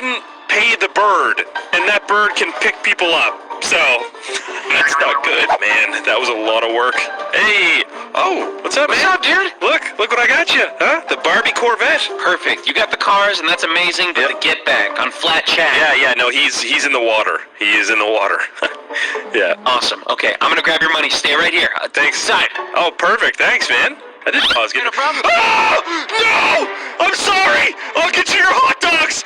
didn't pay the bird, and that bird can pick people up. So, that's not good, man. That was a lot of work. Hey, oh, what's up, man? What's up, dude? Look what I got you, huh? The Barbie Corvette. Perfect. You got the cars, and that's amazing, but the get back on flat chat. Yeah, no, he's in the water. He is in the water. Yeah. Awesome. Okay, I'm gonna grab your money. Stay right here. Thanks. Side. Oh, perfect. Thanks, man. I didn't know I was getting No problem. Oh! No! I'm sorry! I'll get you your hot dogs!